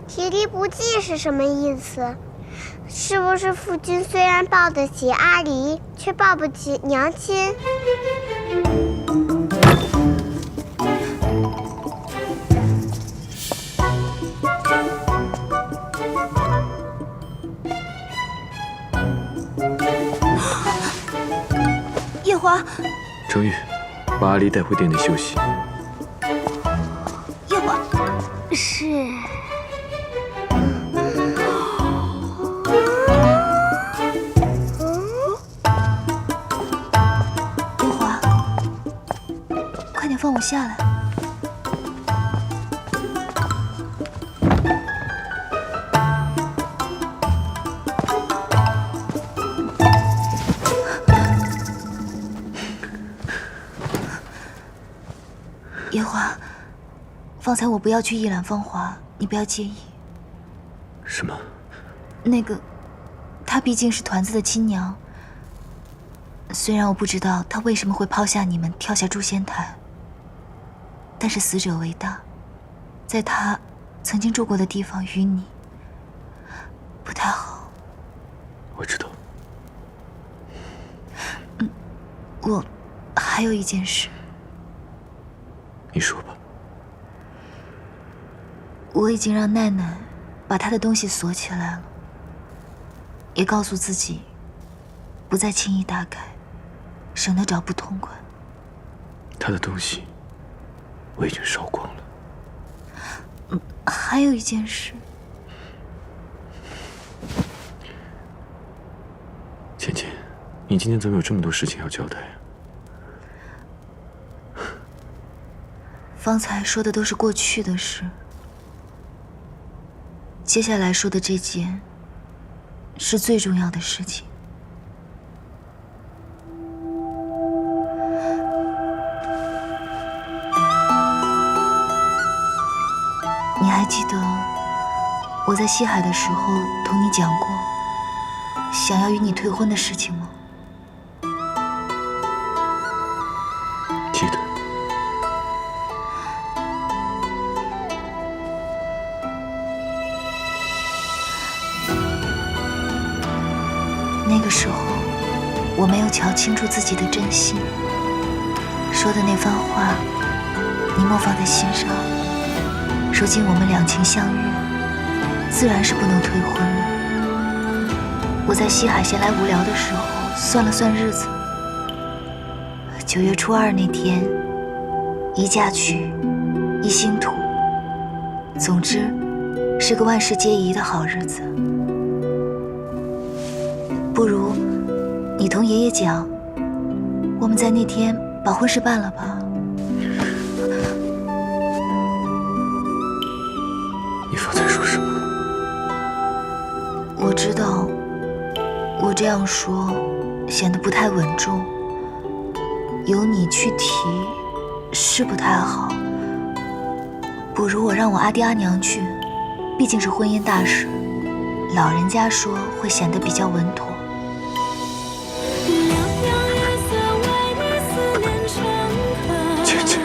体力不济是什么意思？是不是父亲虽然抱得起阿离，却抱不起娘亲？夜华，程玉，把阿离带回店内休息。夜华，是。夜华，快点放我下来。夜华，方才我不要去一览芳华，你不要介意。什么？那个，她毕竟是团子的亲娘。虽然我不知道她为什么会抛下你们跳下诛仙台，但是死者为大，在她曾经住过的地方与你不太好。我知道。我还有一件事。你说吧。我已经让奈奈把她的东西锁起来了，也告诉自己不再轻易打开，省得找不痛快。她的东西我已经烧光了。还有一件事。芊芊，你今天怎么有这么多事情要交代啊？方才说的都是过去的事，接下来说的这件是最重要的事情。你还记得我在西海的时候同你讲过想要与你退婚的事情吗？记得。那个时候，我没有瞧清楚自己的真心，说的那番话，你莫放在心上。如今我们两情相悦，自然是不能退婚了。我在西海闲来无聊的时候，算了算日子，9月初2那天，一嫁娶，一兴土，总之，是个万事皆宜的好日子。不如你同爷爷讲，我们在那天把婚事办了吧。你方才说什么？我知道我这样说显得不太稳重，由你去提是不太好，不如我让我阿爹阿娘去，毕竟是婚姻大事，老人家说会显得比较稳妥。芊芊，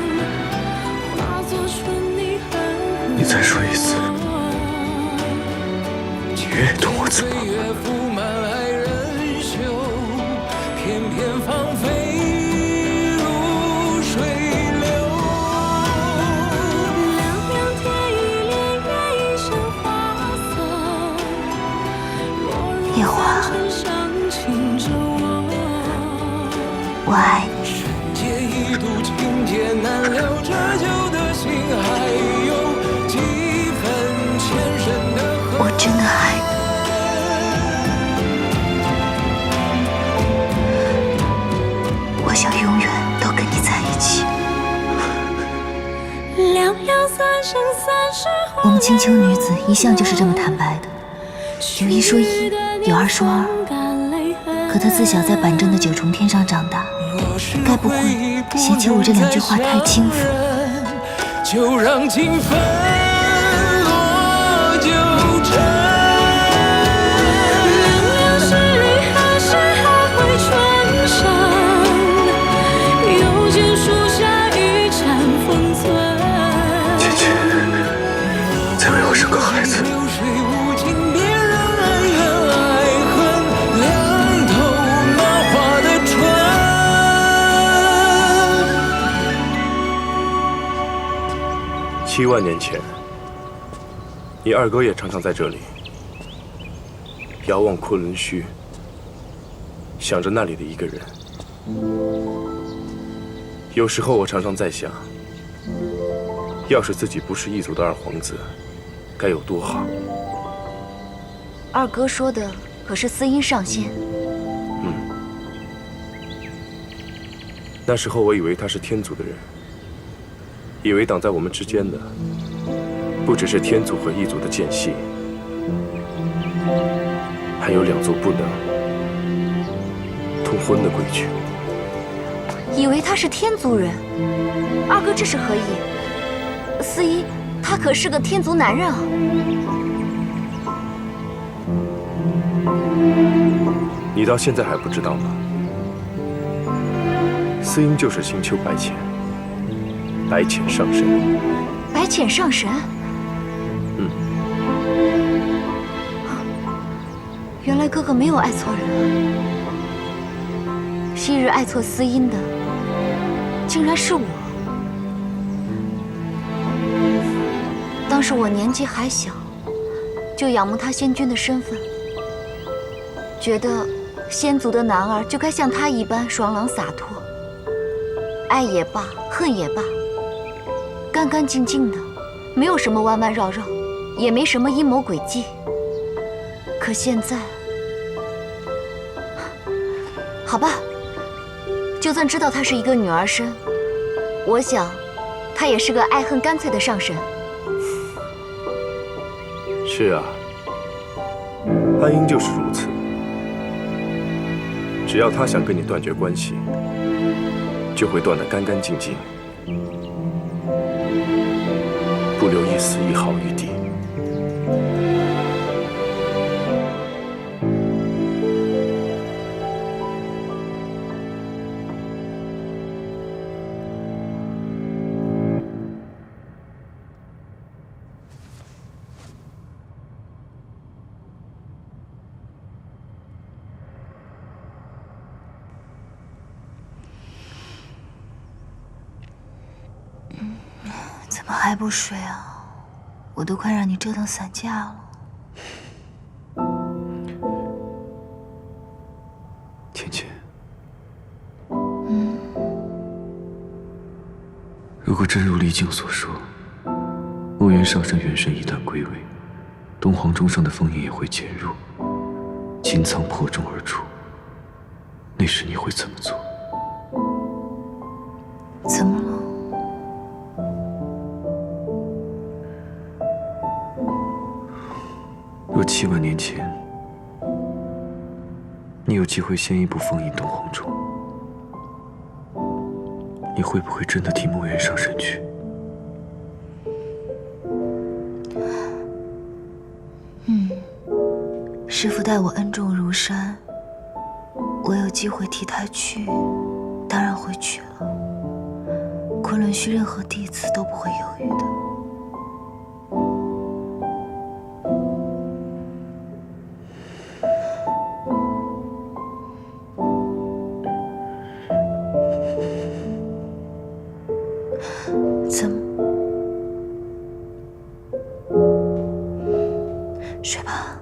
你再说一次，你愿意同我走吗？夜华，我爱你。我真的爱你。我想永远都跟你在一起。我们青丘女子一向就是这么坦白的，有一说一，有二说二。可她自小在板正的9重天上长大，该不会嫌弃我这2句话太轻浮？就让情分落九尘，两是离合，谁还会穿上？又见树下一盏封存。芊芊，再为我生个孩子。7万年前，你二哥也常常在这里遥望昆仑虚，想着那里的一个人。有时候我常常在想，要是自己不是异族的二皇子，该有多好。二哥说的可是司音上仙？那时候我以为他是天族的人，以为挡在我们之间的不只是天族和异族的间隙，还有2族不能通婚的规矩。以为他是天族人？二哥这是何意？司音他可是个天族男人啊！你到现在还不知道吗？司音就是星丘白浅，白浅上神。白浅上神？原来哥哥没有爱错人啊！昔日爱错司音的，竟然是我。当时我年纪还小，就仰慕他仙君的身份，觉得仙族的男儿就该像他一般爽朗洒脱，爱也罢，恨也罢，干干净净的，没有什么弯弯绕绕，也没什么阴谋诡计。可现在，好吧，就算知道他是一个女儿身，我想，他也是个爱恨干脆的上神。是啊，安英就是如此。只要他想跟你断绝关系，就会断得干干净净，不留一丝一毫余地。怎么还不睡啊？我都快让你折腾散架了。芊芊，如果真如离境所说，墨元上神元神一旦归位，东皇钟上的封印也会减弱，金苍破钟而出，那时你会怎么做？怎么了？若7万年前，你有机会先一步封印东皇钟，你会不会真的替墨元上神去？师父待我恩重如山，我有机会替他去，当然会去了。昆仑虚任何弟子都不会犹豫的。怎么？睡吧。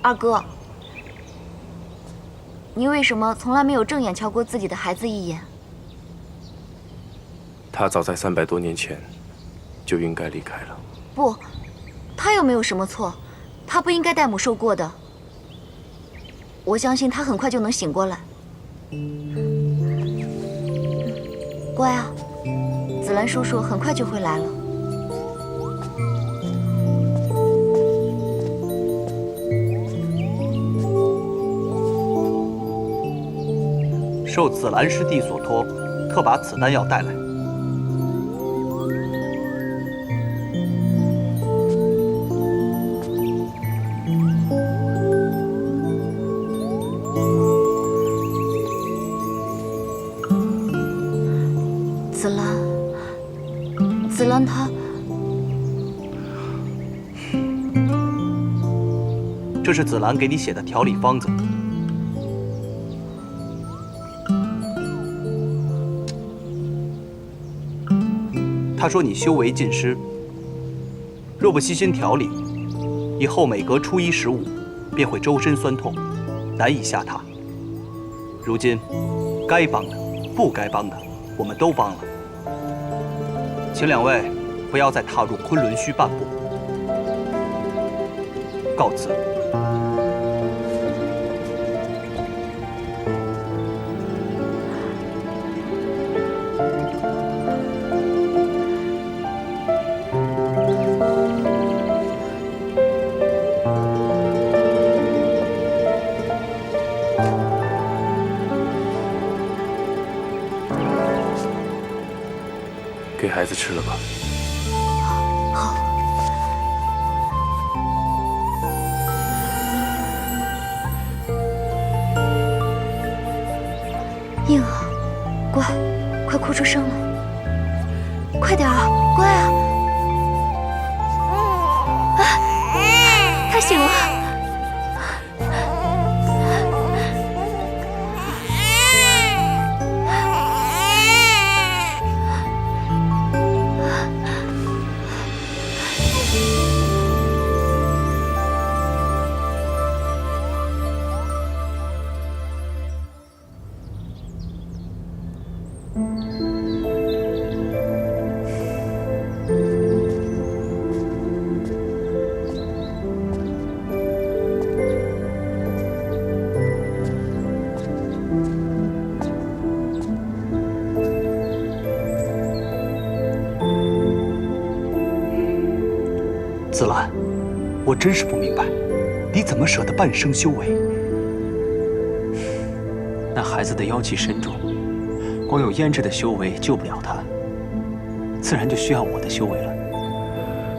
二哥，你为什么从来没有正眼瞧过自己的孩子一眼？他早在300多年前就应该离开了。不，他又没有什么错，他不应该代母受过的。我相信他很快就能醒过来。乖啊，紫兰叔叔很快就会来了。受紫兰师弟所托，特把此丹药带来。紫兰她这是紫兰给你写的调理方子。他说你修为尽失，若不悉心调理，以后每隔初一、15，便会周身酸痛，难以下榻。如今，该帮的、不该帮的，我们都帮了。请两位不要再踏入昆仑虚半步。告辞。给孩子吃了吧。好。硬啊，乖，快哭出声来，快点啊，乖啊！啊，他醒了。紫兰，我真是不明白，你怎么舍得半生修为？那孩子的妖气深重，光有胭脂的修为救不了他，自然就需要我的修为了。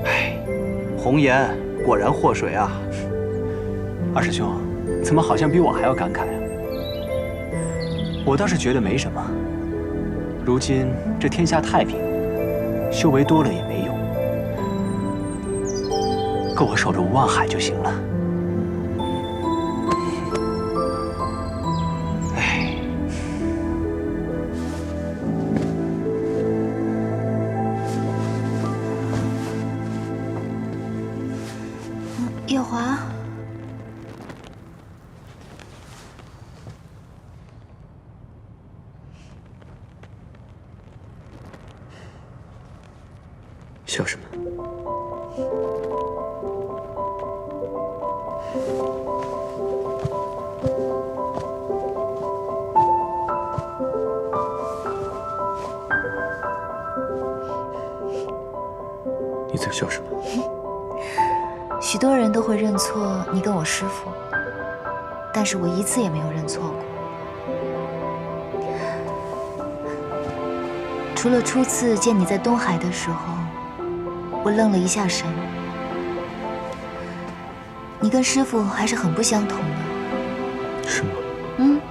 唉，红颜果然祸水啊！二师兄，怎么好像比我还要感慨啊？我倒是觉得没什么。如今这天下太平，修为多了也没用。够我守着无望海就行了。唉，月华，笑什么？你在笑什么？许多人都会认错你跟我师父，但是我一次也没有认错过。除了初次见你在东海的时候，我愣了一下神。你跟师父还是很不相同的。是吗？嗯。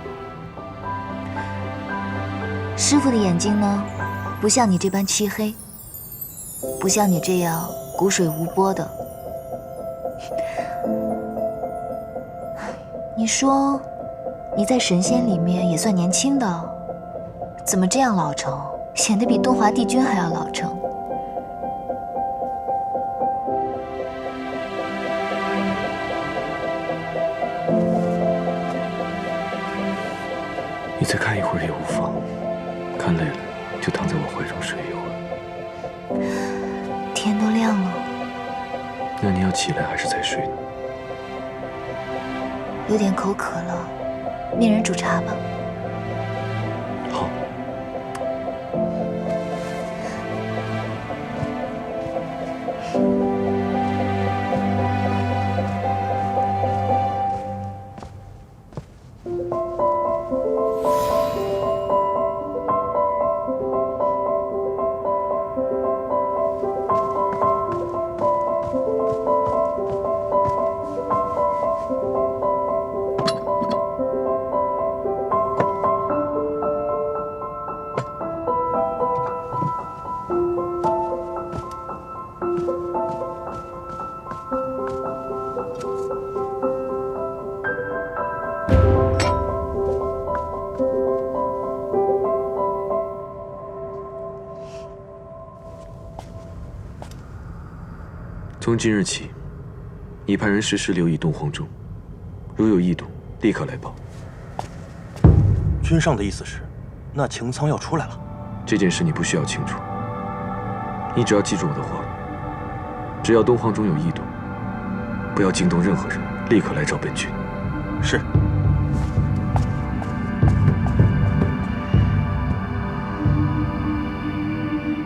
师父的眼睛呢，不像你这般漆黑，不像你这样骨水无波的。你说你在神仙里面也算年轻的，怎么这样老成，显得比东华帝君还要老成？你再看一会儿也无妨，看累了就躺在我怀中睡一会儿。天都亮了。那你要起来还是再睡呢？有点口渴了，命人煮茶吧。好。从今日起，你派人时时留意东皇钟，如有异动，立刻来报。君上的意思是，那擎苍要出来了？这件事你不需要清楚，你只要记住我的话，只要东皇钟有异动，不要惊动任何人，立刻来找本君。是。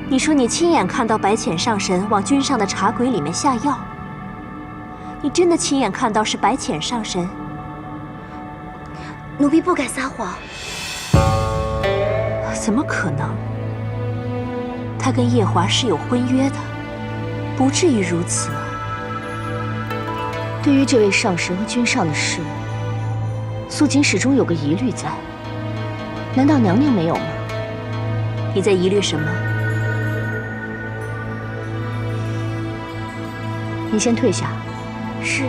你说你亲眼看到白浅上神往君上的茶鬼里面下药？你真的亲眼看到是白浅上神？奴婢不敢撒谎。怎么可能？他跟夜华是有婚约的，不至于如此啊。对于这位上神和君上的事，素锦始终有个疑虑在。难道娘娘没有吗？你在疑虑什么？你先退下。是。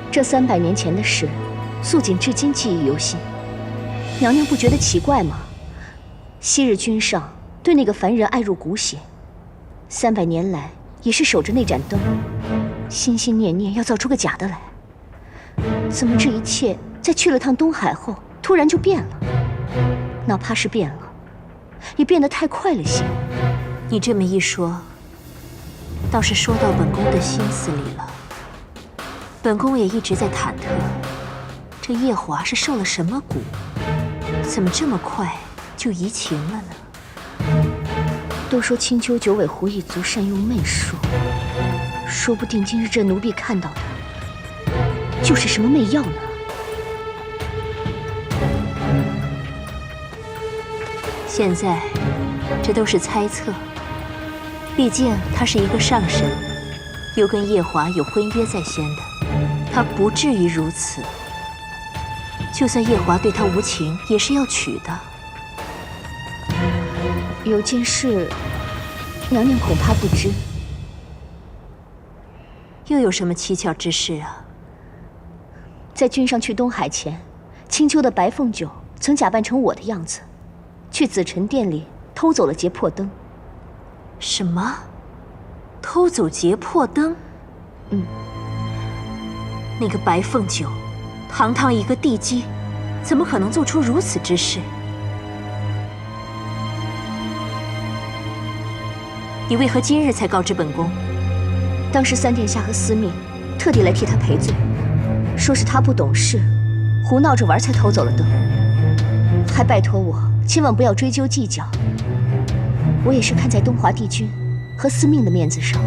这300年前的事，素锦至今记忆犹新。娘娘不觉得奇怪吗？昔日君上对那个凡人爱入骨血，300年来也是守着那盏灯，心心念念要造出个假的来。怎么这一切在去了趟东海后，突然就变了？哪怕是变了，也变得太快了些。你这么一说，倒是说到本宫的心思里了。本宫也一直在忐忑，这夜华是受了什么蛊，怎么这么快就移情了呢？都说青丘九尾狐一族善用媚术，说不定今日这奴婢看到的，就是什么媚药呢？现在，这都是猜测。毕竟他是一个上神，又跟夜华有婚约在先的，他不至于如此。就算夜华对他无情，也是要娶的。有件事，娘娘恐怕不知。又有什么蹊跷之事啊？在君上去东海前，青丘的白凤九曾假扮成我的样子，去紫宸殿里偷走了劫魄灯。什么？偷走劫魄灯？那个白凤九，堂堂一个帝姬，怎么可能做出如此之事？你为何今日才告知本宫？当时三殿下和司命特地来替他赔罪，说是他不懂事，胡闹着玩才偷走了灯，还拜托我千万不要追究计较。我也是看在东华帝君和司命的面子上，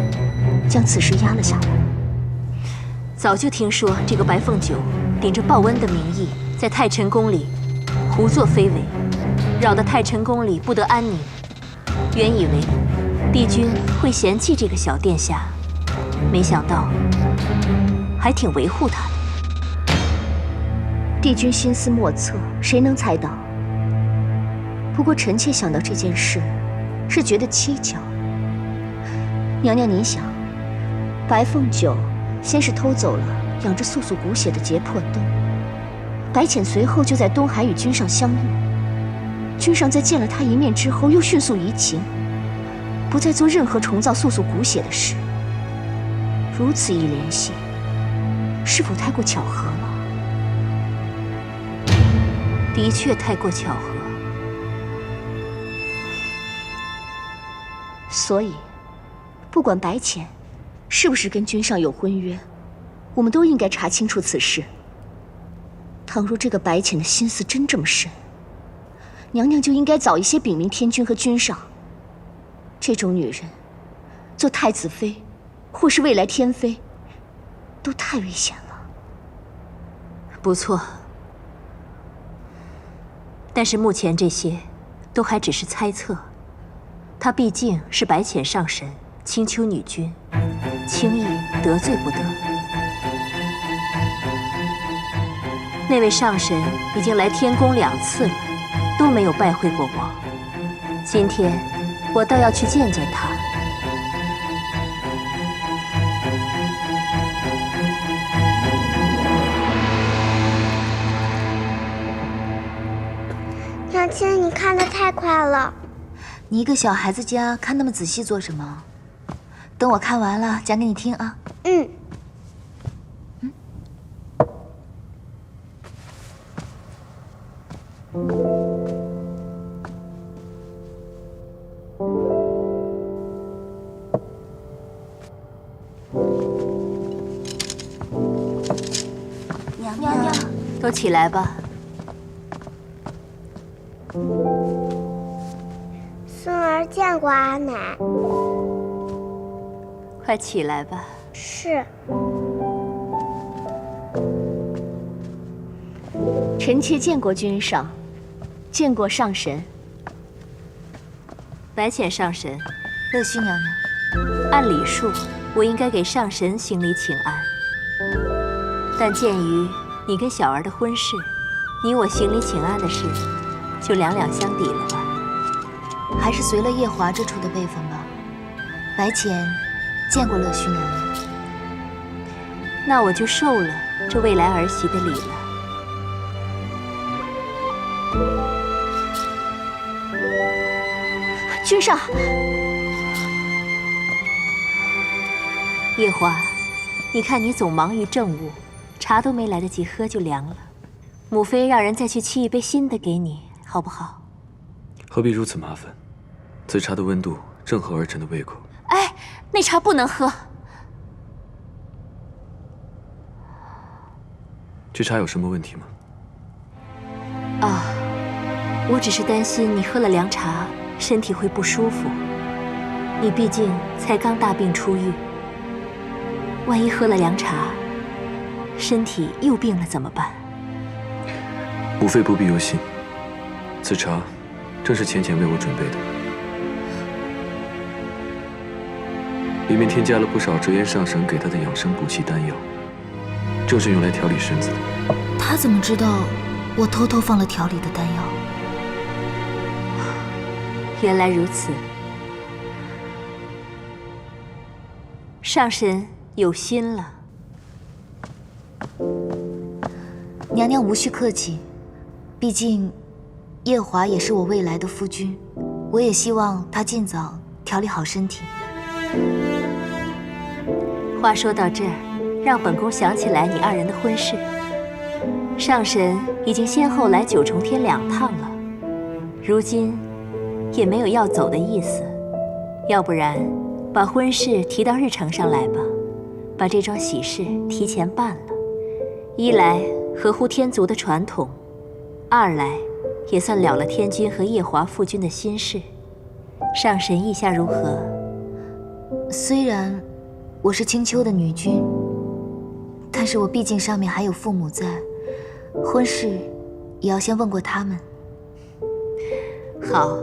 将此事压了下来。早就听说这个白凤九顶着报恩的名义，在太晨宫里胡作非为，扰得太晨宫里不得安宁。原以为帝君会嫌弃这个小殿下，没想到还挺维护他的。帝君心思莫测，谁能猜到？不过臣妾想到这件事，是觉得蹊跷。娘娘您想，白凤九先是偷走了养着素素骨血的劫魄灯，白浅随后就在东海与君上相遇，君上在见了他一面之后又迅速移情，不再做任何重造素素骨血的事。如此一联系，是否太过巧合了？的确太过巧合。所以，不管白浅是不是跟君上有婚约，我们都应该查清楚此事。倘若这个白浅的心思真这么深，娘娘就应该早一些禀明天君和君上。这种女人，做太子妃，或是未来天妃，都太危险了。不错，但是目前这些都还只是猜测。她毕竟是白浅上神、青丘女君，轻易得罪不得。那位上神已经来天宫2次了，都没有拜会过我。今天我倒要去见见他。娘亲，你看得太快了。你一个小孩子家看那么仔细做什么？等我看完了讲给你听啊。嗯。娘娘，都起来吧。孙儿见过阿奶。快起来吧。是。臣妾见过君上，见过上神。白浅上神，乐须娘娘。按礼数，我应该给上神行礼请安。但鉴于你跟小儿的婚事，你我行礼请安的事，就两两相抵了吧。还是随了夜华这处的辈分吧。白浅见过乐须娘娘。那我就受了这未来儿媳的礼了。君上，夜华，你看你总忙于政务，茶都没来得及喝就凉了。母妃让人再去沏一杯新的给你，好不好？何必如此麻烦？此茶的温度正合儿臣的胃口。哎，那茶不能喝。这茶有什么问题吗？啊，我只是担心你喝了凉茶，身体会不舒服。你毕竟才刚大病初愈，万一喝了凉茶，身体又病了怎么办？母妃不必忧心，此茶正是浅浅为我准备的，里面添加了不少折颜上神给他的养生补气丹药，正是用来调理身子的。他怎么知道我偷偷放了调理的丹药？原来如此，上神有心了。娘娘无需客气，毕竟夜华也是我未来的夫君，我也希望他尽早调理好身体。话说到这儿，让本宫想起来你二人的婚事。上神已经先后来九重天2趟了，如今也没有要走的意思。要不然，把婚事提到日程上来吧，把这桩喜事提前办了。一来合乎天族的传统，二来也算了了天君和夜华父君的心事。上神意下如何？虽然我是青丘的女君，但是我毕竟上面还有父母在，婚事也要先问过他们。好，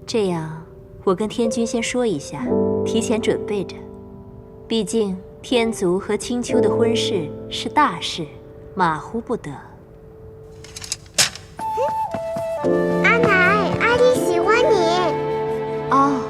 这样我跟天君先说一下，提前准备着。毕竟天族和青丘的婚事是大事，马虎不得。阿奶，阿丽喜欢你。哦，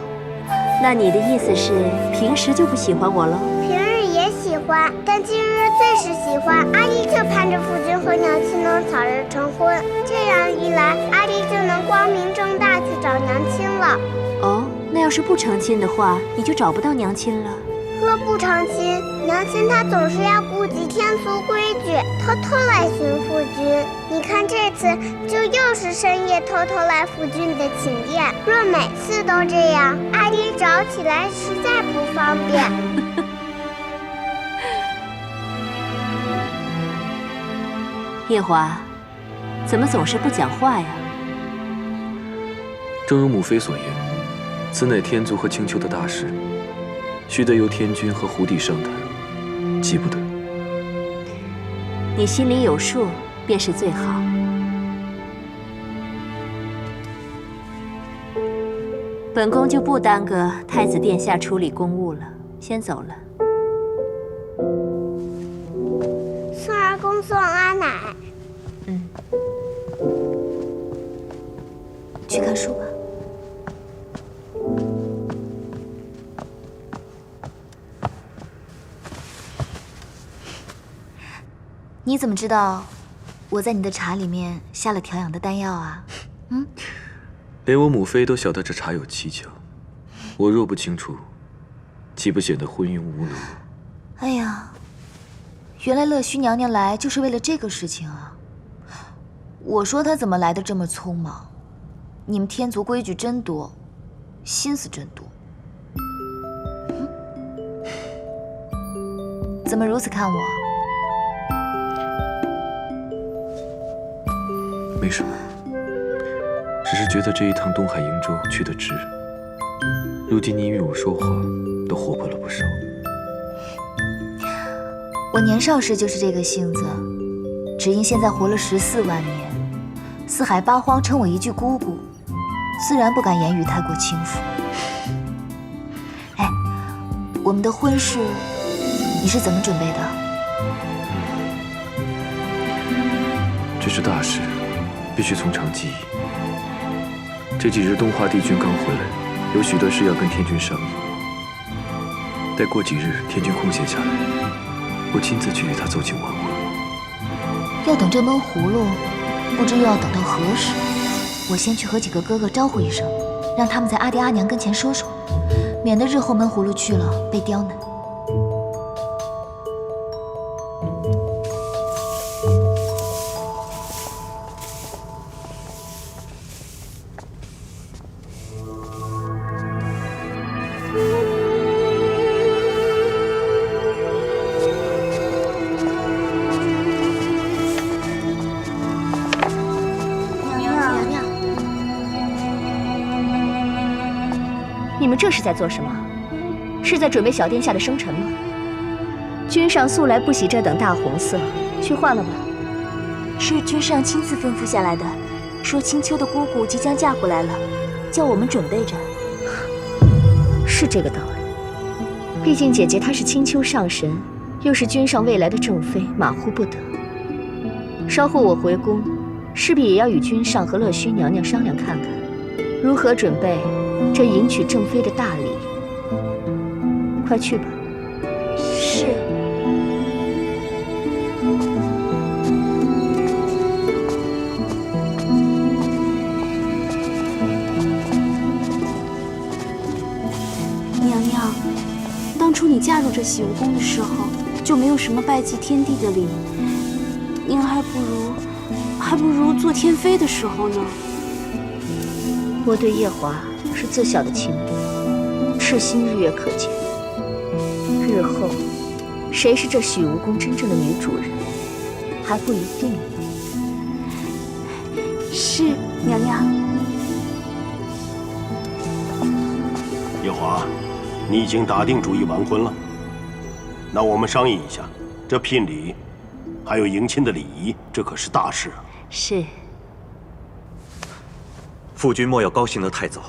那你的意思是平时就不喜欢我了？平日也喜欢，但今日最是喜欢。阿丽就盼着夫君和娘亲能早日成婚，这样一来，阿丽就能光明正大去找娘亲了。哦，那要是不成亲的话，你就找不到娘亲了。若不成亲，娘亲她总是要顾及天族规矩，偷偷来寻夫君。你看这次就又是深夜偷偷来夫君的寝殿。若每次都这样，阿丽找起来实在不方便。夜华，怎么总是不讲话呀？正如母妃所言，此乃天族和青丘的大事，须得由天君和胡帝商谈，急不得。你心里有数便是最好。本宫就不耽搁太子殿下处理公务了，先走了。孙儿恭送阿奶。去看书吧。你怎么知道我在你的茶里面下了调养的丹药啊？连我母妃都晓得这茶有蹊跷，我若不清楚，岂不显得昏庸无能？哎呀，原来乐须娘娘来就是为了这个事情啊！我说她怎么来的这么匆忙？你们天族规矩真多，心思真多。怎么如此看我？没什么，只是觉得这一趟东海瀛洲去得值。如今你与我说话，都活泼了不少。我年少时就是这个性子，只因现在活了14万年，四海八荒称我一句姑姑，自然不敢言语太过轻浮。哎，我们的婚事你是怎么准备的？这是大事，必须从长计议。这几日东华帝君刚回来，有许多事要跟天君商议。待过几日，天君空闲下来，我亲自去与他奏请完婚。要等这闷葫芦，不知又要等到何时。我先去和几个哥哥招呼一声，让他们在阿爹阿娘跟前说说，免得日后闷葫芦去了被刁难。你们这是在做什么？是在准备小殿下的生辰吗？君上素来不喜这等大红色，去换了吧。是君上亲自吩咐下来的，说青丘的姑姑即将嫁过来了，叫我们准备着。是这个道理。毕竟姐姐她是青丘上神，又是君上未来的正妃，马虎不得。稍后我回宫，势必也要与君上和乐须娘娘商量看看，如何准备这迎娶正妃的大礼。快去吧。是。娘娘，当初你嫁入这洗梧宫的时候，就没有什么拜祭天地的礼，您还不如做天妃的时候呢。我对夜华是自小的情谊，赤心日月可见。日后谁是这洗梧宫真正的女主人，还不一定。是娘娘。夜华，你已经打定主意完婚了，那我们商议一下，这聘礼，还有迎亲的礼仪，这可是大事啊。是。父君莫要高兴得太早，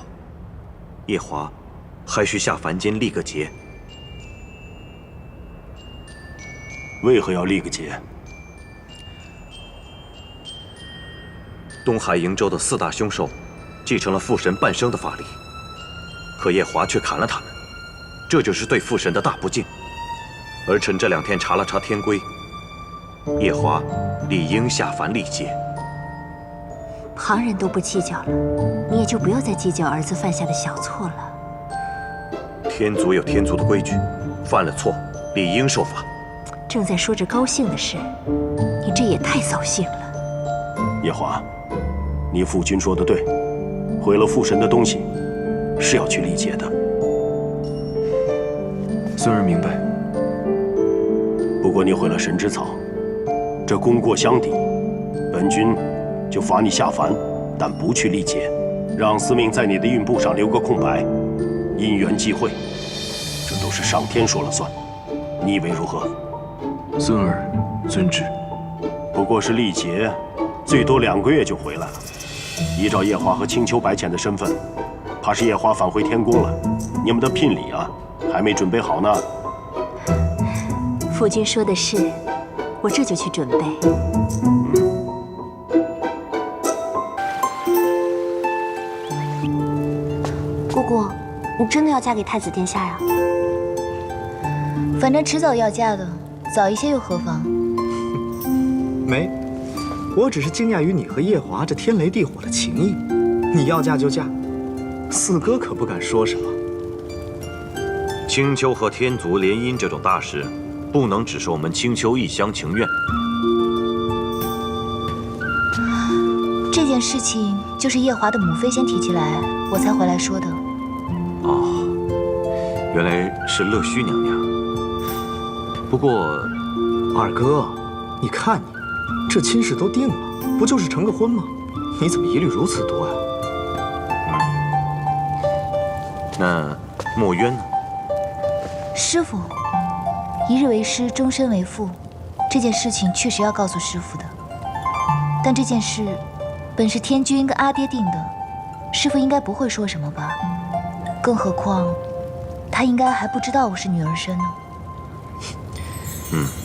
夜华还需下凡间历个劫。为何要历个劫？东海瀛洲的4大凶兽，继承了父神半生的法力，可夜华却砍了他们，这就是对父神的大不敬。儿臣这2天查了查天规，夜华理应下凡历劫。旁人都不计较了，你也就不要再计较儿子犯下的小错了。天族有天族的规矩，犯了错理应受罚。正在说着高兴的事，你这也太扫兴了。夜华，你父君说的对，毁了父神的东西是要去历劫的。孙儿明白。不过你毁了神之草，这功过相抵，本君就罚你下凡，但不去历劫，让司命在你的运簿上留个空白，因缘际会，这都是上天说了算，你以为如何？孙儿遵旨。不过是历劫，最多2个月就回来了。依照夜华和青丘白浅的身份，怕是夜华返回天宫了。你们的聘礼啊，还没准备好呢。父君说的是，我这就去准备。姑姑，你真的要嫁给太子殿下呀？反正迟早要嫁的，早一些又何妨？没，我只是惊讶于你和夜华这天雷地火的情谊。你要嫁就嫁，四哥可不敢说什么。青丘和天族联姻这种大事，不能只是我们青丘一厢情愿。这件事情就是夜华的母妃先提起来，我才回来说的。哦，原来是乐须娘娘。不过，二哥，你看你，这亲事都定了，不就是成个婚吗？你怎么疑虑如此多呀？那墨渊呢？师傅，一日为师，终身为父，这件事情确实要告诉师傅的。但这件事本是天君跟阿爹定的，师傅应该不会说什么吧？更何况，他应该还不知道我是女儿身呢。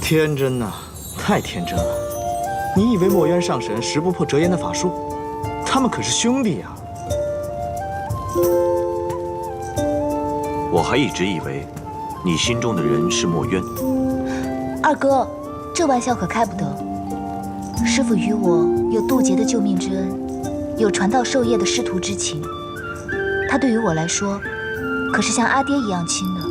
天真呐，太天真了！你以为墨渊上神识不破折颜的法术？他们可是兄弟呀！我还一直以为，你心中的人是墨渊。二哥，这玩笑可开不得。师傅与我有渡劫的救命之恩，有传道授业的师徒之情。他对于我来说，可是像阿爹一样亲的。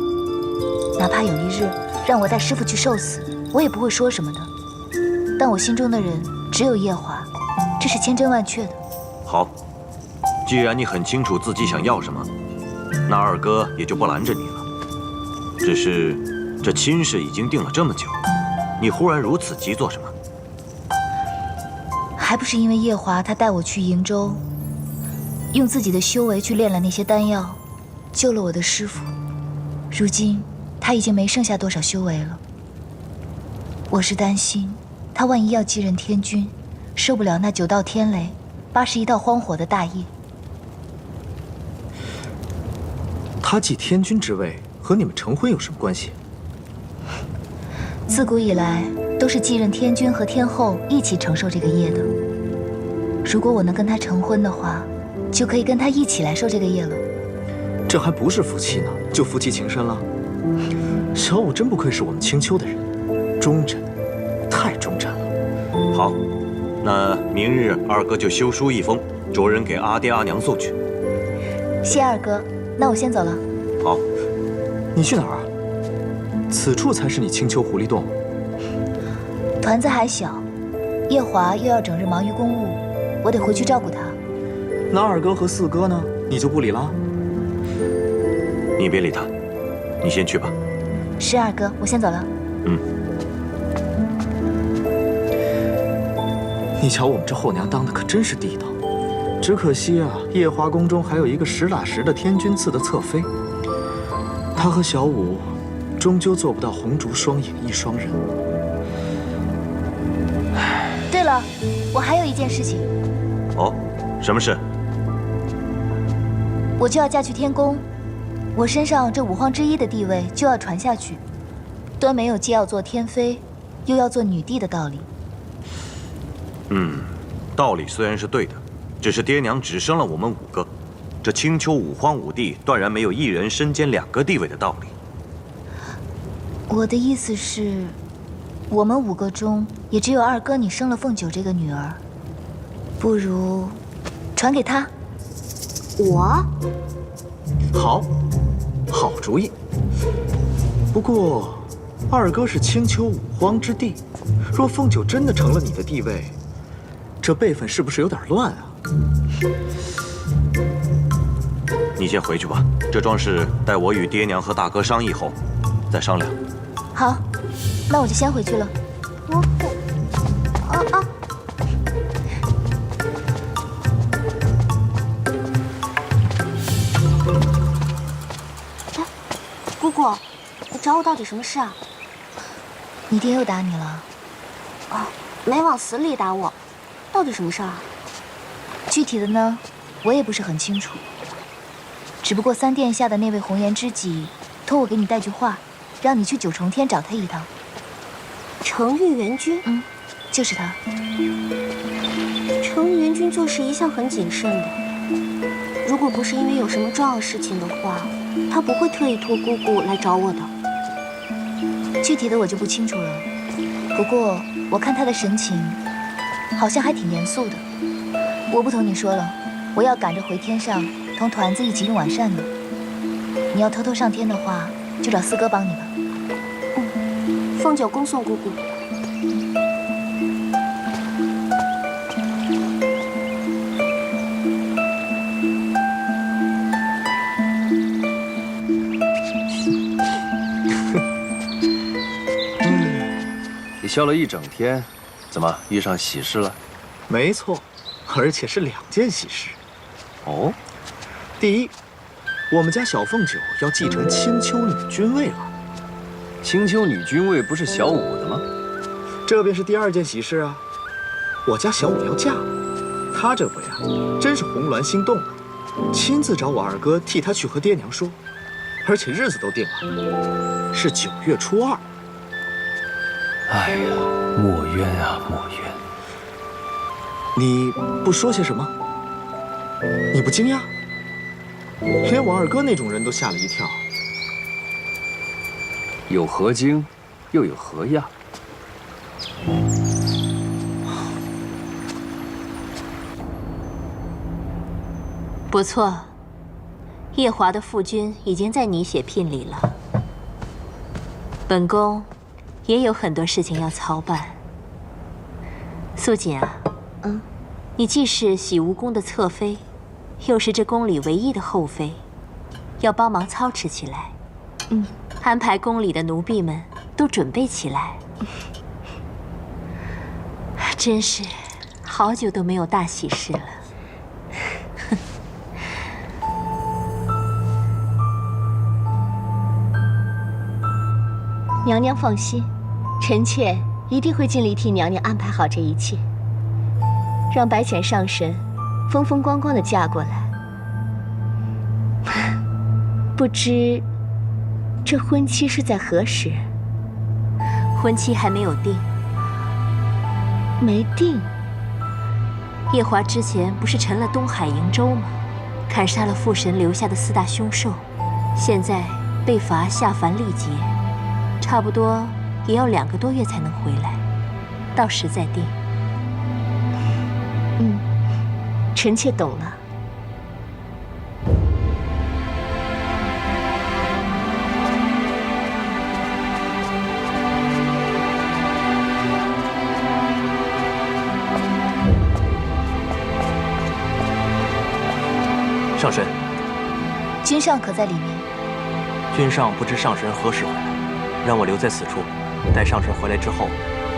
哪怕有一日让我带师傅去受死，我也不会说什么的。但我心中的人只有夜华，这是千真万确的。好，既然你很清楚自己想要什么，那二哥也就不拦着你了。只是这亲事已经定了这么久，你忽然如此急做什么？还不是因为夜华他带我去瀛州，用自己的修为去炼了那些丹药，救了我的师傅。如今他已经没剩下多少修为了。我是担心他万一要继任天君，受不了那9道天雷、81道荒火的大业。他继天君之位和你们成婚有什么关系？自古以来都是继任天君和天后一起承受这个业的。如果我能跟他成婚的话，就可以跟他一起来受这个业了。这还不是夫妻呢，就夫妻情深了。小五真不愧是我们青丘的人，忠贞，太忠贞了。好，那明日二哥就修书一封，着人给阿爹阿娘送去。谢二哥，那我先走了。好，你去哪儿啊？此处才是你青丘狐狸洞。团子还小，夜华又要整日忙于公务，我得回去照顾他。那二哥和四哥呢？你就不理了？你别理他，你先去吧。是二哥，我先走了。你瞧我们这后娘当的可真是地道，只可惜啊，夜华宫中还有一个实打实的天君赐的侧妃，她和小五终究做不到红烛双影一双人。对了，我还有一件事情。哦，什么事？我就要嫁去天宫，我身上这5皇之一的地位就要传下去，端没有既要做天妃，又要做女帝的道理。道理虽然是对的，只是爹娘只生了我们5个，这青丘5皇5帝断然没有一人身兼2个地位的道理。我的意思是，我们5个中也只有二哥你生了凤九这个女儿，不如传给他。我？好，好主意。不过，二哥是青丘5皇之帝，若凤九真的成了你的地位，这辈分是不是有点乱啊？你先回去吧，这桩事待我与爹娘和大哥商议后再商量。好，那我就先回去了。姑姑，你找我到底什么事啊？你爹又打你了？哦，没往死里打我，到底什么事啊？具体的呢，我也不是很清楚。只不过三殿下的那位红颜知己托我给你带句话，让你去9重天找他一趟。程玉元君？就是他。程玉元君做事一向很谨慎的，如果不是因为有什么重要事情的话，他不会特意托姑姑来找我的。具体的我就不清楚了，不过我看他的神情，好像还挺严肃的。我不同你说了，我要赶着回天上，同团子一起用晚膳呢。你要偷偷上天的话，就找四哥帮你吧。凤九恭送姑姑。你笑了一整天，怎么遇上喜事了？没错，而且是2件喜事。哦，第一，我们家小凤九要继承青丘女君位了。青丘女君位不是小五的吗？这便是第2件喜事啊！我家小五要嫁了，她这回啊，真是红鸾心动了，亲自找我二哥替她去和爹娘说，而且日子都定了，是9月初2。哎呀，莫冤啊，莫冤！你不说些什么？你不惊讶？连我二哥那种人都吓了一跳。有何惊，又有何讶？不错，夜华的父君已经在拟写聘礼了。本宫也有很多事情要操办。素锦啊，你既是洗梧宫的侧妃，又是这宫里唯一的后妃，要帮忙操持起来。安排宫里的奴婢们都准备起来。真是好久都没有大喜事了。娘娘放心，臣妾一定会尽力替娘娘安排好这一切，让白浅上神风风光光的嫁过来。不知这婚期是在何时？婚期还没有定。没定？夜华之前不是沉了东海瀛洲吗？砍杀了父神留下的4大凶兽，现在被罚下凡历劫，差不多也要2个多月才能回来，到时再定。臣妾懂了。上神，君上可在里面？君上不知上神何时回来，让我留在此处，待上神回来之后，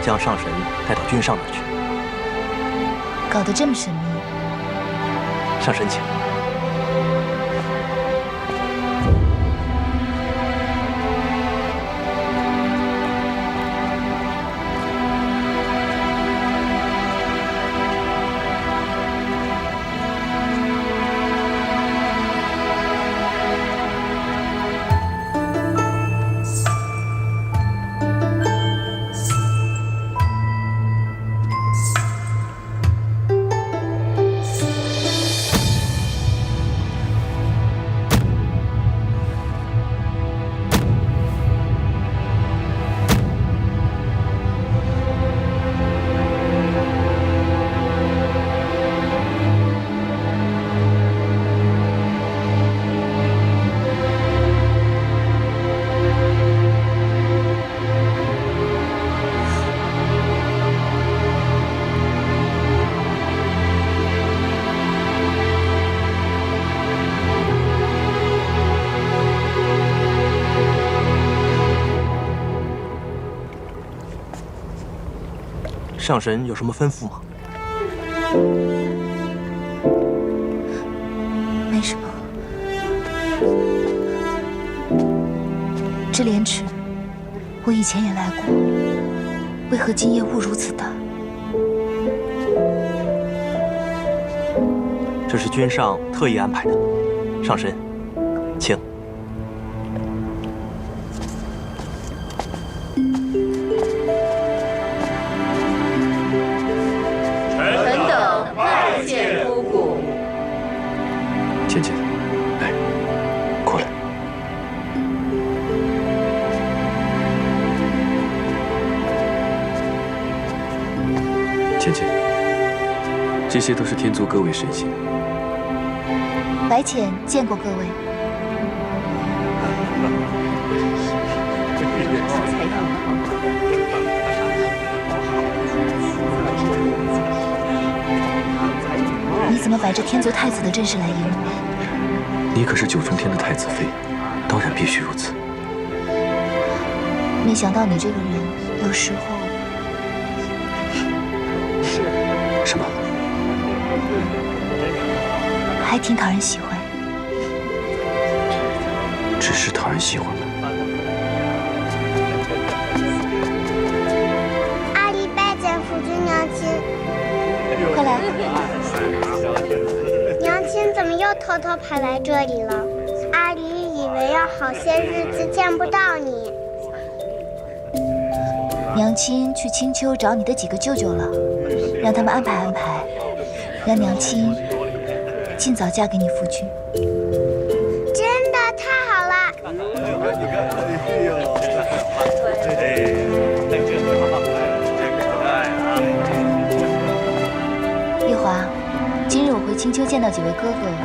将上神带到君上那儿去。搞得这么神秘。上神请。上神有什么吩咐吗？没什么。这莲池，我以前也来过，为何今夜雾如此大？这是君上特意安排的。上神，请。臣等拜见姑姑。倩倩，来，过来。倩倩，这些都是天族各位神仙，白浅见过各位。你怎么摆着天族太子的阵势来迎我？你可是九重天的太子妃，当然必须如此。没想到你这个人有时候……什么？还挺讨人喜欢。只是讨人喜欢吧。阿离拜见夫君娘亲。快来！娘亲怎么又偷偷跑来这里了？阿离以为要好些日子见不到你。娘亲去青丘找你的几个舅舅了，让他们安排安排，让娘亲尽早嫁给你夫君。真的太好了！玉华，今日我回青丘见到几位哥哥了。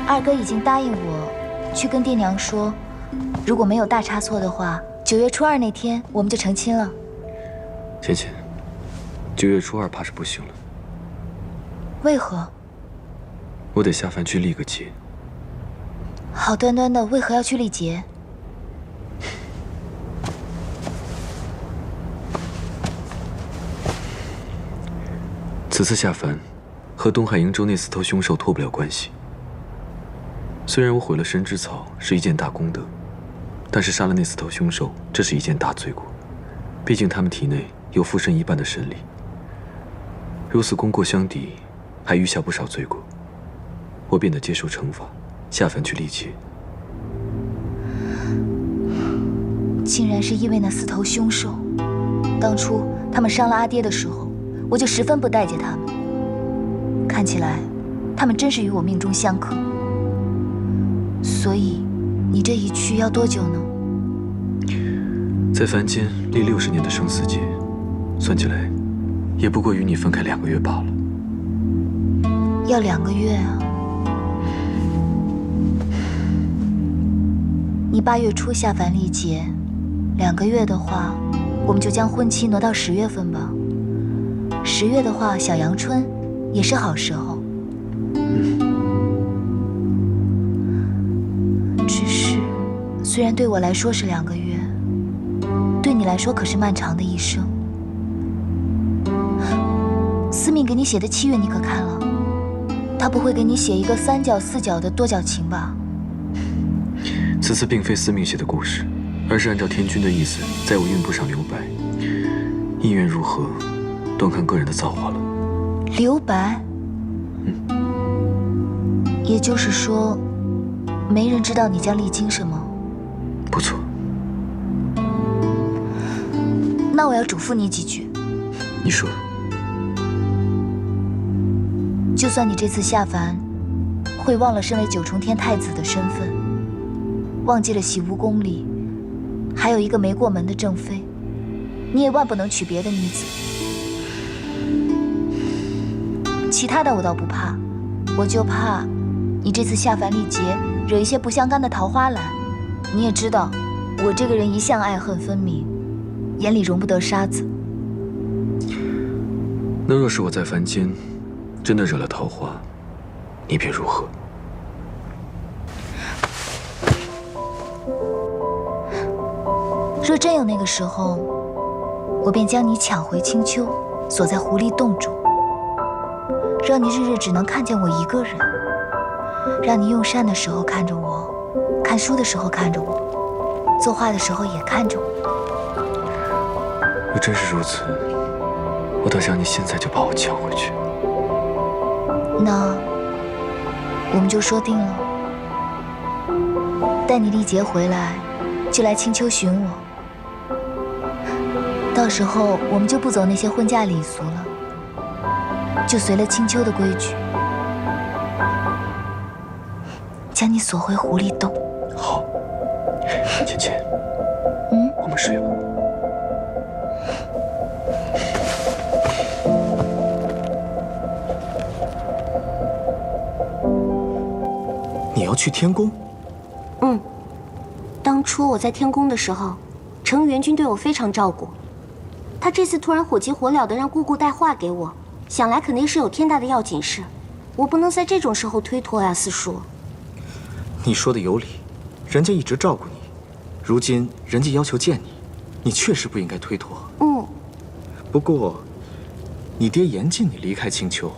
二哥已经答应我去跟爹娘说，如果没有大差错的话，9月初2那天我们就成亲了。浅浅，9月初2怕是不行了。为何？我得下凡去历个劫。好端端的，为何要去历劫？此次下凡，和东海瀛洲那4头凶兽脱不了关系。虽然我毁了神之草是一件大功德，但是杀了那4头凶兽，这是一件大罪过。毕竟他们体内有父神一半的神力，如此功过相抵，还余下不少罪过。我便得接受惩罚，下凡去历劫。竟然是因为那4头凶兽。当初他们伤了阿爹的时候，我就十分不待见他们。看起来，他们真是与我命中相克。所以，你这一去要多久呢？在凡间历60年的生死劫，算起来，也不过与你分开2个月罢了。要2个月啊！你8月初下凡历劫，2个月的话，我们就将婚期挪到10月份吧。10月的话，小阳春也是好时候。只是，虽然对我来说是2个月，对你来说可是漫长的一生。司命给你写的契约你可看了？他不会给你写一个3角4角的多角情吧？此次并非司命写的故事，而是按照天君的意思，在我运部上留白。意愿如何，端看个人的造化了。留白？也就是说，没人知道你将历经什么？不错。那我要嘱咐你几句。你说。就算你这次下凡，会忘了身为9重天太子的身份，忘记了洗梧宫里还有一个没过门的正妃，你也万不能娶别的女子。其他的我倒不怕，我就怕你这次下凡历劫惹一些不相干的桃花来。你也知道，我这个人一向爱恨分明，眼里容不得沙子。那若是我在凡间真的惹了桃花，你便如何？若真有那个时候，我便将你抢回青丘，锁在狐狸洞中，让你日日只能看见我一个人，让你用膳的时候看着我，看书的时候看着我，作画的时候也看着我。若真是如此，我倒想你现在就把我抢回去。那我们就说定了，待你历劫回来，就来青丘寻我。到时候我们就不走那些婚嫁礼俗了，就随了青丘的规矩，将你锁回狐狸洞。好，浅浅，我们睡吧。你要去天宫？嗯，当初我在天宫的时候，程元君对我非常照顾。他这次突然火急火燎的让姑姑带话给我，想来肯定是有天大的要紧事，我不能在这种时候推脱呀，四叔。你说的有理，人家一直照顾你，如今人家要求见你，你确实不应该推脱。嗯。不过，你爹严禁你离开青丘。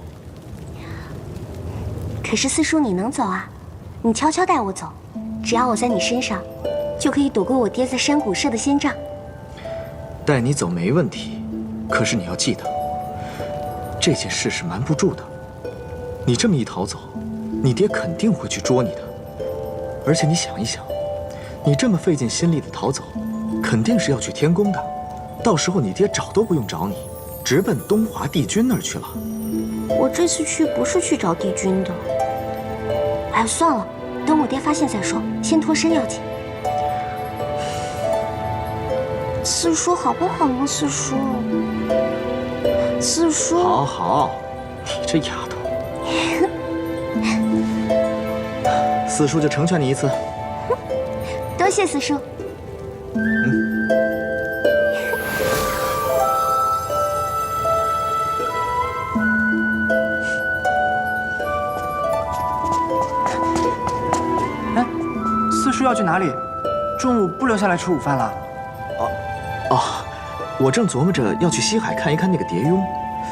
可是四叔，你能走啊？你悄悄带我走，只要我在你身上，就可以躲过我爹在山谷设的仙障。带你走没问题，可是你要记得，这件事是瞒不住的。你这么一逃走，你爹肯定会去捉你的。而且你想一想，你这么费尽心力的逃走，肯定是要去天宫的。到时候你爹找都不用找你，直奔东华帝君那儿去了。我这次去不是去找帝君的。哎，算了，等我爹发现再说，先脱身要紧。四叔好不好呢？四叔，四叔，好好，你这丫头，四叔就成全你一次。多谢四叔。哎，四叔要去哪里？中午不留下来吃午饭了？哦，我正琢磨着要去西海看一看那个蝶雍，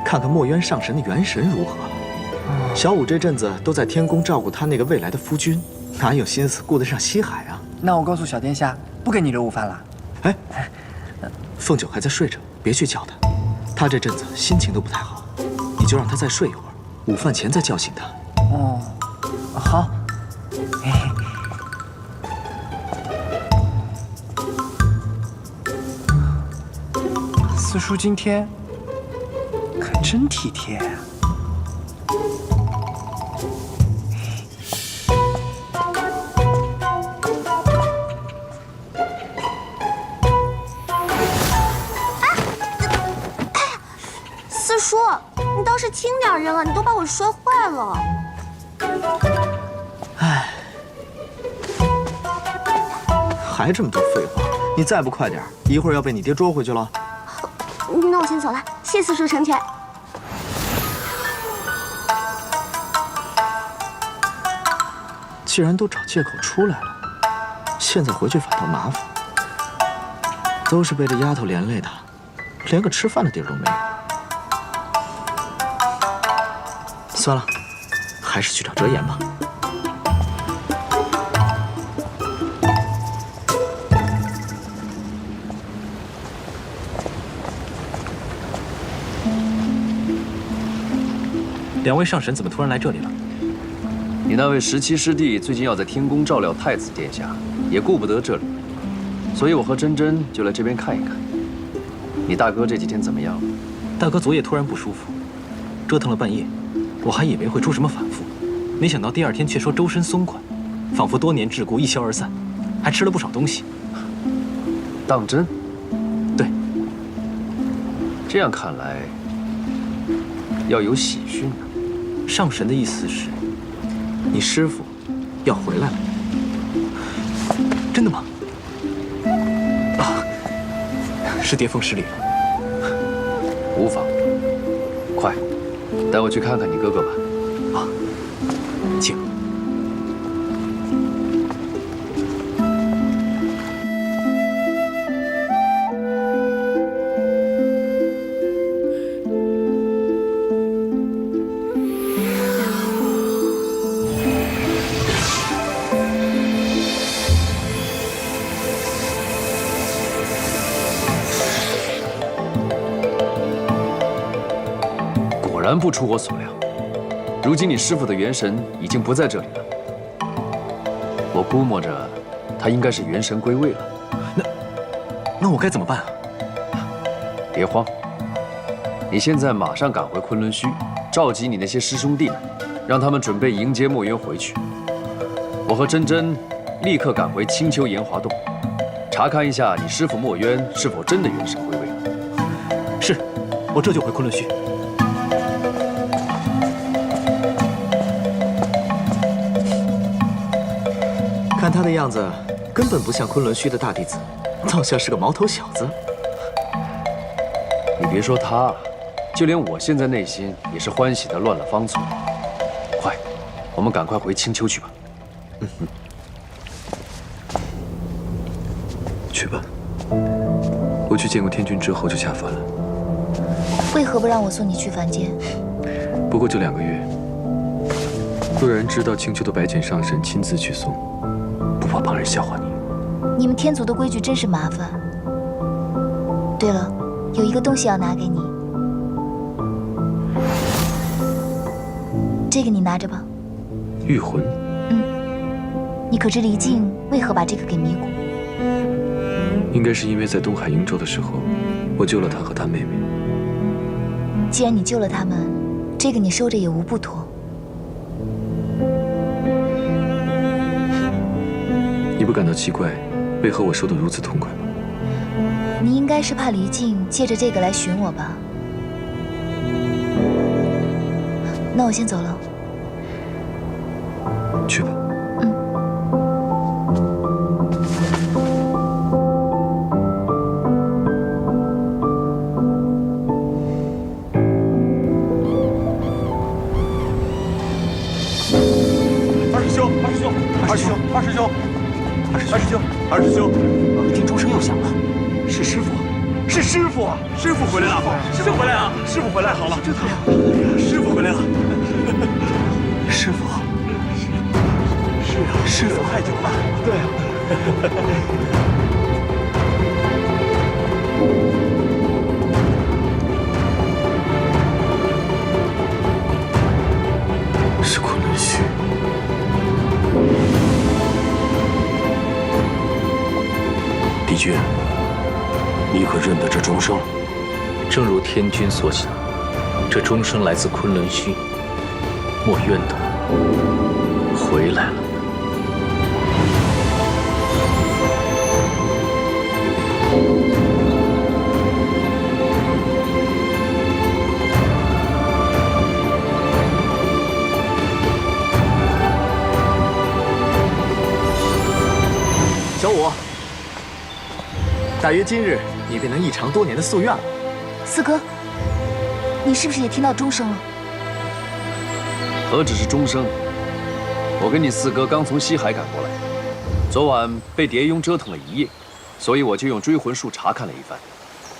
看看墨渊上神的元神如何。小五这阵子都在天宫照顾他那个未来的夫君，哪有心思顾得上西海啊？那我告诉小殿下，不给你留午饭了。哎，凤九还在睡着，别去叫他。他这阵子心情都不太好，你就让他再睡一会儿，午饭前再叫醒他。哦，好。四叔今天可真体贴。四叔，你倒是轻点扔啊！你都把我摔坏了。唉，还这么多废话，你再不快点，一会儿要被你爹捉回去了。那我先走了，谢四叔成全。既然都找借口出来了，现在回去反倒麻烦，都是被这丫头连累的，连个吃饭的地儿都没有。算了，还是去找折颜吧。两位上神怎么突然来这里了？你那位17师弟最近要在天宫照料太子殿下，也顾不得这里，所以我和珍珍就来这边看一看。你大哥这几天怎么样了？大哥昨夜突然不舒服，折腾了半夜，我还以为会出什么反复，没想到第二天却说周身松快，仿佛多年桎梏一消而散，还吃了不少东西。当真？对。这样看来，要有喜讯啊。上神的意思是，你师父要回来了。真的吗？啊，是跌凤失礼了。无妨，快，带我去看看你哥哥吧。啊，请。果然不出我所料，如今你师父的元神已经不在这里了。我估摸着，他应该是元神归位了。那我该怎么办啊？别慌，你现在马上赶回昆仑虚，召集你那些师兄弟们，让他们准备迎接墨渊回去。我和珍珍立刻赶回青丘炎华洞，查看一下你师父墨渊是否真的元神归位了。是，我这就回昆仑虚。看他的样子，根本不像昆仑虚的大弟子，倒像是个毛头小子。你别说他，就连我现在内心也是欢喜的乱了方寸。快，我们赶快回青丘去吧。去吧。我去见过天君之后就下凡了。为何不让我送你去凡间？不过就2个月。若然知道青丘的白浅上神亲自去送，不怕旁人笑话你。你们天族的规矩真是麻烦。对了，有一个东西要拿给你，这个你拿着吧。玉魂。你可知离境为何把这个给迷谷？应该是因为在东海瀛洲的时候，我救了他和他妹妹。既然你救了他们，这个你收着也无不妥。你不感到奇怪，为何我收得如此痛快吗？你应该是怕离境借着这个来寻我吧？那我先走了。去吧。二师兄，我听钟声又响了，是师傅，是师傅啊！师傅回来了，师傅回来了，师傅回来，好了，这太好了，师傅回来了，师傅，是啊，师傅太久了，对啊。是昆仑虚。帝君，你可认得这钟声？正如天君所想，这钟声来自昆仑虚。莫怨的回来了。小五，大约今日你便能一偿多年的夙愿了。四哥，你是不是也听到钟声了？何止是钟声，我跟你四哥刚从西海赶过来，昨晚被蝶雍折腾了一夜，所以我就用追魂术查看了一番，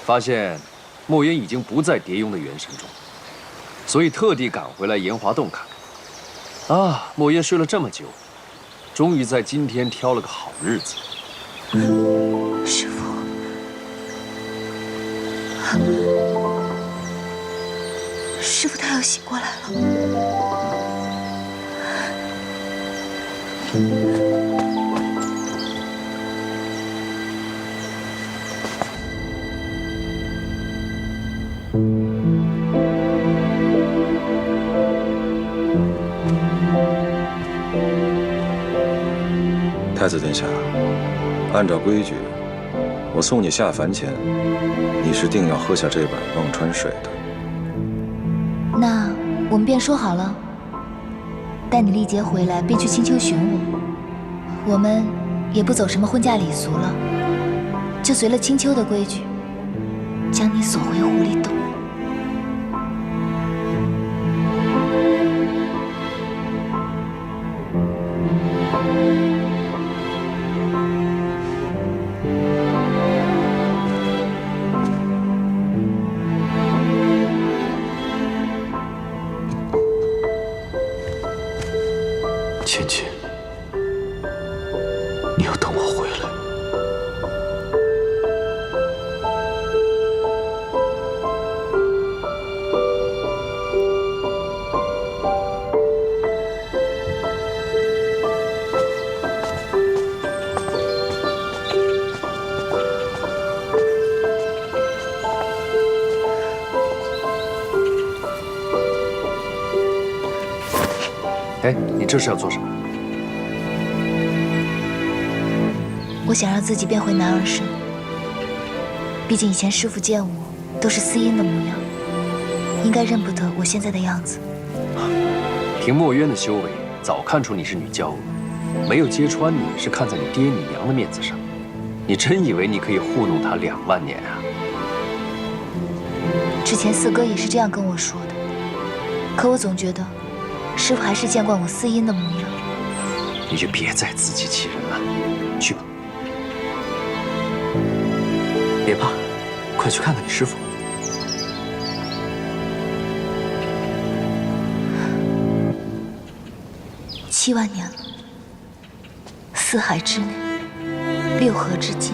发现墨渊已经不在蝶雍的元神中，所以特地赶回来炎华洞看看。啊，墨渊睡了这么久，终于在今天挑了个好日子。师父，师父他要醒过来了。太子殿下，按照规矩，我送你下凡前，你是定要喝下这碗忘川水的。那我们便说好了，待你历劫回来，便去青丘寻我。我们也不走什么婚嫁礼俗了，就随了青丘的规矩，将你锁回狐狸洞。芊芊，你要等我回来。哎，你这是要做什么？我想让自己变回男儿身，毕竟以前师父见我都是司音的模样，应该认不得我现在的样子。凭墨渊的修为，早看出你是女娇娥。没有揭穿你是看在你爹你娘的面子上。你真以为你可以糊弄他2万年啊？之前四哥也是这样跟我说的，可我总觉得师傅还是见惯我四音的模样。你就别再自欺欺人了，去吧。别怕，快去看看你师傅。7万年了，4海之内，6河之间，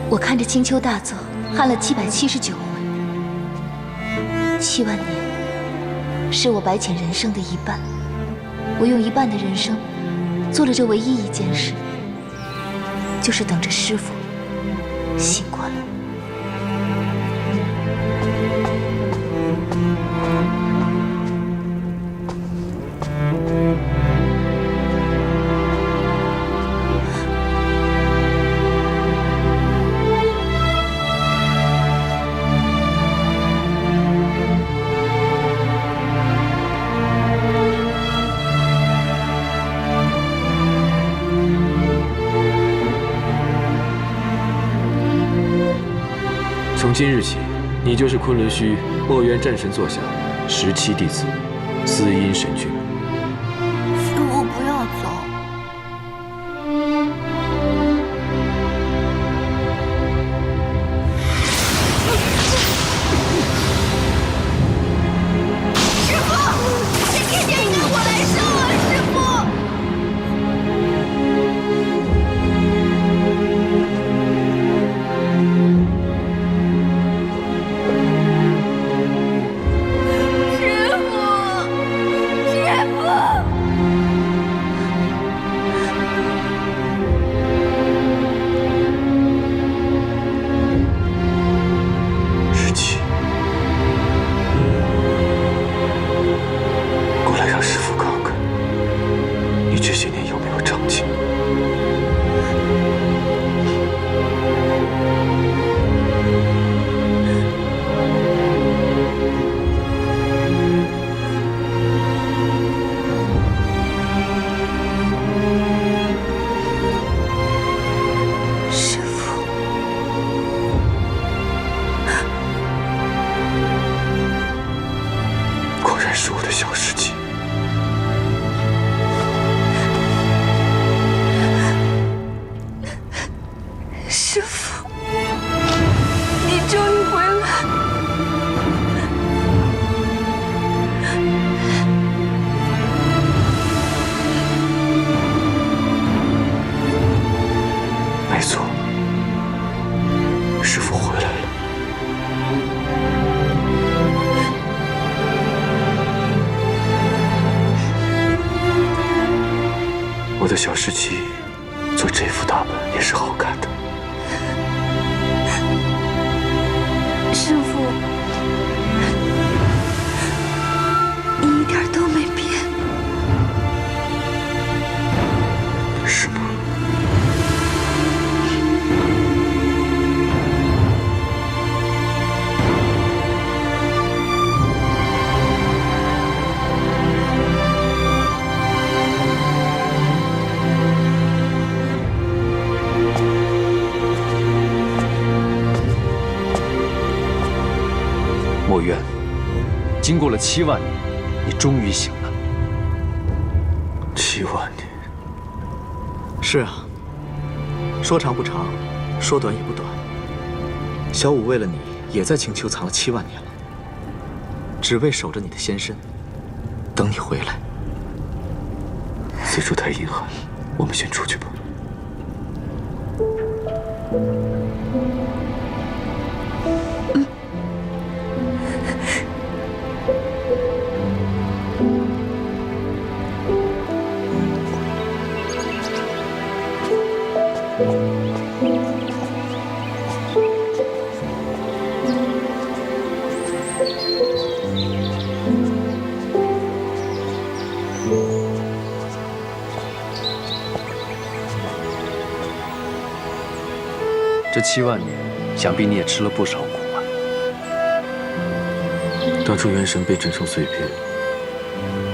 我看着青丘大泽旱了779回。7万年，是我白浅人生的一半。我用1半的人生，做了这唯一一件事，就是等着师傅醒过来。从今日起，你就是昆仑虚墨渊战神座下17弟子，四阴神君。师傅不要走。师傅，这天天跟我来生啊，师傅！是我的小世界。师父，你终于回来。没错，师父回来了。我的小世纪做这副打扮也是好看的。师父，你一点都没变。是吗？墨渊，经过了7万年，你终于醒了。7万年。是啊，说长不长，说短也不短。小五为了你，也在青丘藏了7万年了，只为守着你的仙身，等你回来。此处太阴寒，我们先出去吧。这7万年，想必你也吃了不少苦啊。当初元神被震成碎片，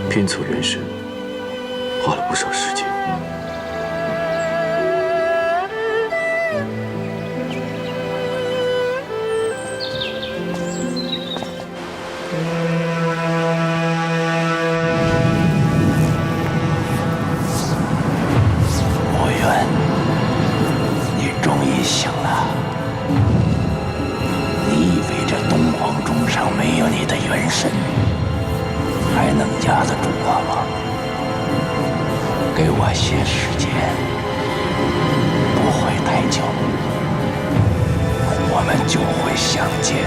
拼凑元神，花了不少时间。些时间，不会太久，我们就会相见。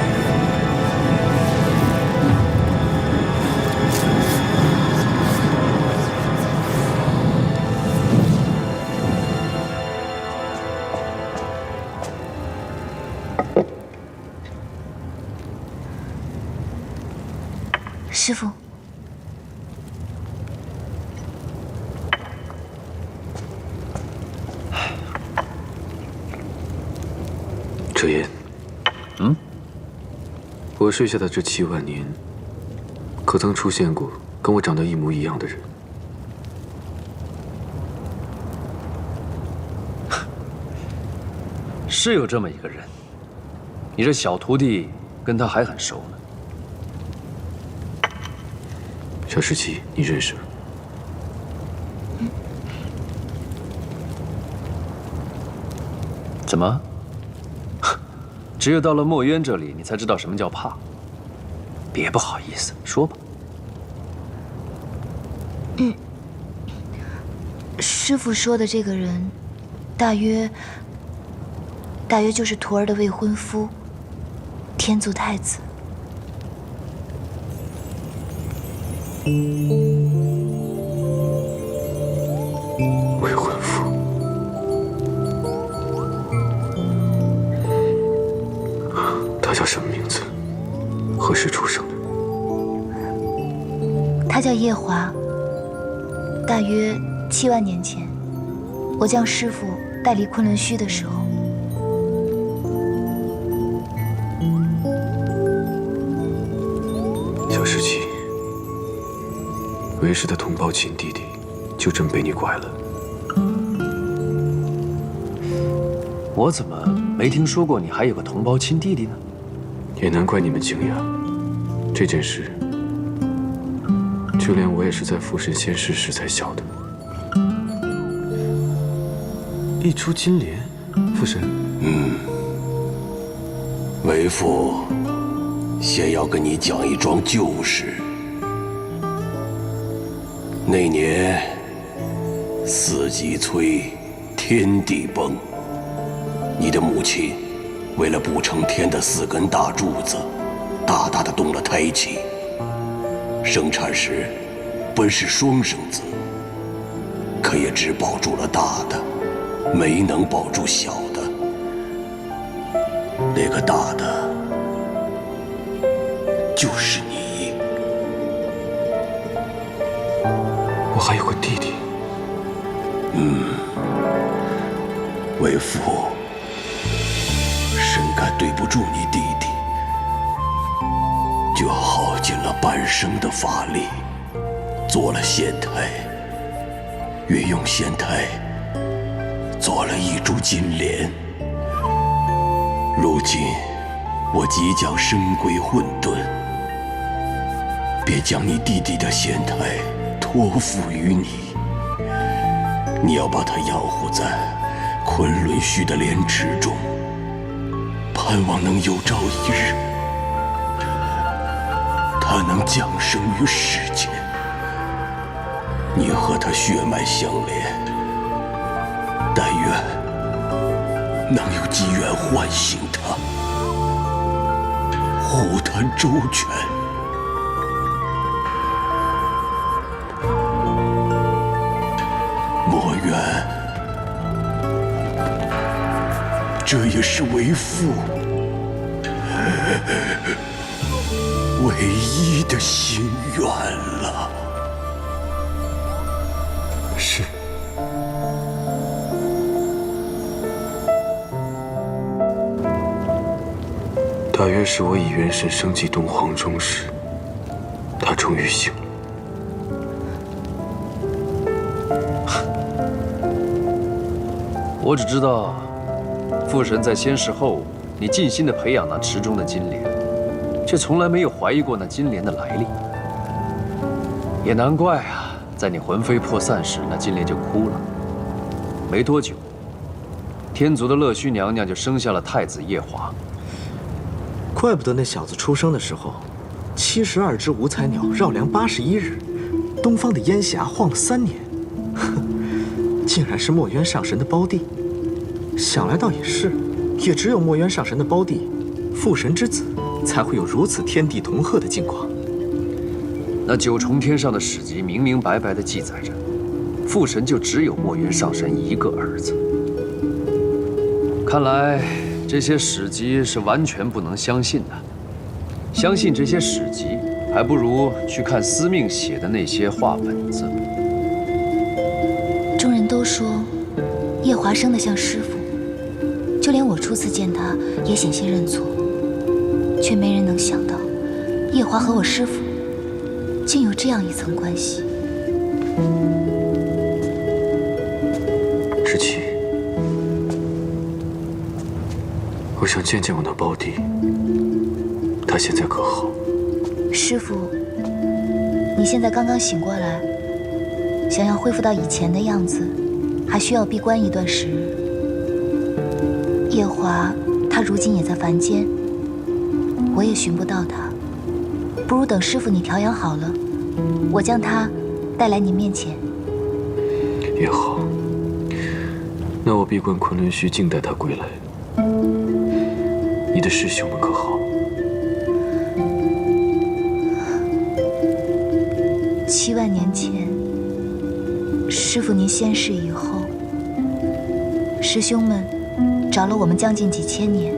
师父，哲言，我睡下的这7万年，可曾出现过跟我长得一模一样的人？是有这么一个人，你这小徒弟跟他还很熟呢。小石七，你认识？怎么？只有到了墨渊这里，你才知道什么叫怕。别不好意思，说吧。师父说的这个人，大约就是徒儿的未婚夫，天族太子。未婚夫，他叫什么名字？何时出生的？他叫夜华。大约7万年前，我将师父带离昆仑虚的时候，小石七，为师的同胞亲弟弟，就真被你拐了。我怎么没听说过你还有个同胞亲弟弟呢？也难怪你们惊讶。这件事，就连我也是在父神仙逝时才晓得。一出金莲，父神。为父先要跟你讲一桩旧事。那年四季摧，天地崩，你的母亲为了不成天的4根大柱子，大大的动了胎气。生产时本是双生子，可也只保住了大的，没能保住小的。那个大的就是你。我还有个弟弟。为父深感对不住你弟弟，就耗尽了半生的法力，做了仙胎，运用仙胎做了一株金莲。如今我即将身归混沌，便将你弟弟的仙胎托付于你。你要把它养护在昆仑虚的莲池中，盼望能有朝一日，他能降生于世间。你和他血脉相连，但愿能有机缘唤醒他，护他周全。墨渊，这也是为父唯一的心愿了。是。大约是我以元神升级东皇钟时，他终于醒了。我只知道，父神在仙逝后，你尽心地培养那池中的金莲，却从来没有怀疑过那金莲的来历。也难怪啊，在你魂飞魄散时，那金莲就哭了。没多久，天族的乐须娘娘就生下了太子夜华。怪不得那小子出生的时候，72只五彩鸟绕梁81日，东方的烟霞晃了3年。竟然是墨渊上神的胞弟。想来倒也是，也只有墨渊上神的胞弟，父神之子，才会有如此天地同贺的境况。那九重天上的史籍明明白白地记载着，父神就只有墨渊上神一个儿子。看来这些史籍是完全不能相信的。相信这些史籍，还不如去看司命写的那些画本子。众人都说夜华生得像师傅，就连我初次见他也险些认错，却没人能想到夜华和我师傅竟有这样一层关系。志奇，我想见见我那胞弟，他现在可好？师傅，你现在刚刚醒过来，想要恢复到以前的样子，还需要闭关一段时日。夜华他如今也在凡间，我也寻不到他，不如等师傅你调养好了，我将他带来您面前。也好，那我闭关昆仑虚，静待他归来。你的师兄们可好？7万年前，师傅您仙逝以后，师兄们找了我们将近几千年，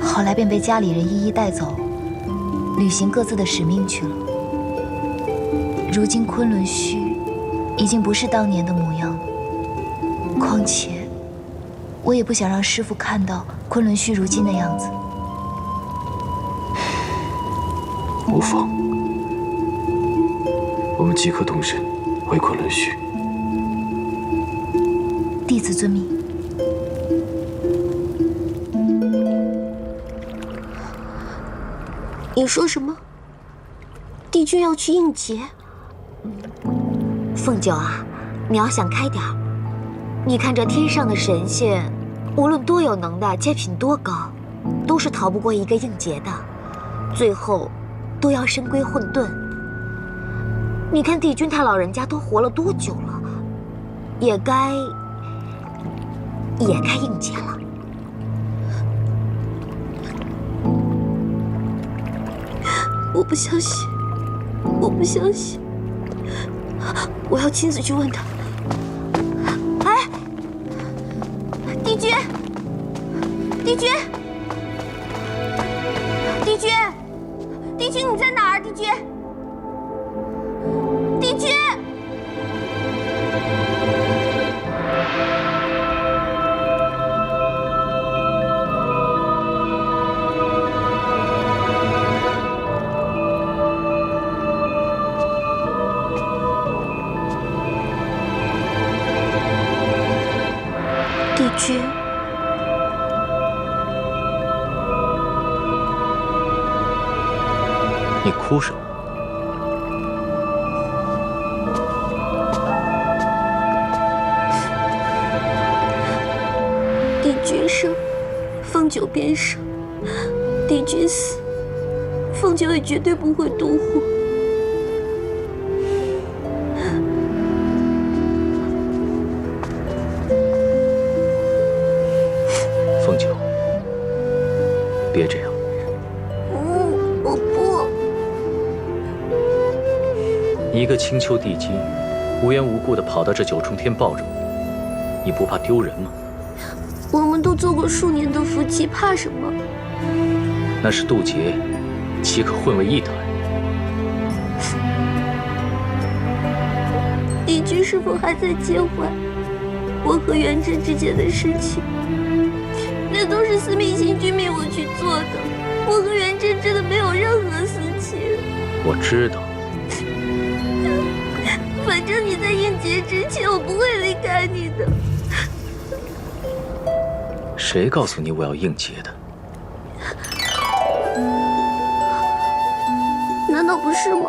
后来便被家里人一一带走，履行各自的使命去了。如今昆仑虚已经不是当年的模样了，况且我也不想让师傅看到昆仑虚如今的样子。无妨，我们即刻动身回昆仑虚。弟子遵命。你说什么？帝君要去应劫？凤九啊，你要想开点儿。你看这天上的神仙，无论多有能耐，阶品多高，都是逃不过一个应劫的，最后都要身归混沌。你看帝君他老人家都活了多久了，也该应劫了。我不相信，我不相信，我要亲自去问他。哎，帝君，帝君，帝君，帝君你在哪儿？帝君，帝君。帝君，你哭什么？帝君生，凤九便生；帝君死，凤九也绝对不会独活。凤九，别这样。我不。你一个青丘帝姬，无缘无故的跑到这九重天抱着我，你不怕丢人吗？我们都做过数年的夫妻，怕什么？那是渡劫，岂可混为一谈？帝君是否还在介怀我和元贞之间的事情？那都是司命星君命我去做的，我和元贞真的没有任何私情。我知道。反正你在应劫之前，我不会离开你的。谁告诉你我要应劫的？难道不是吗？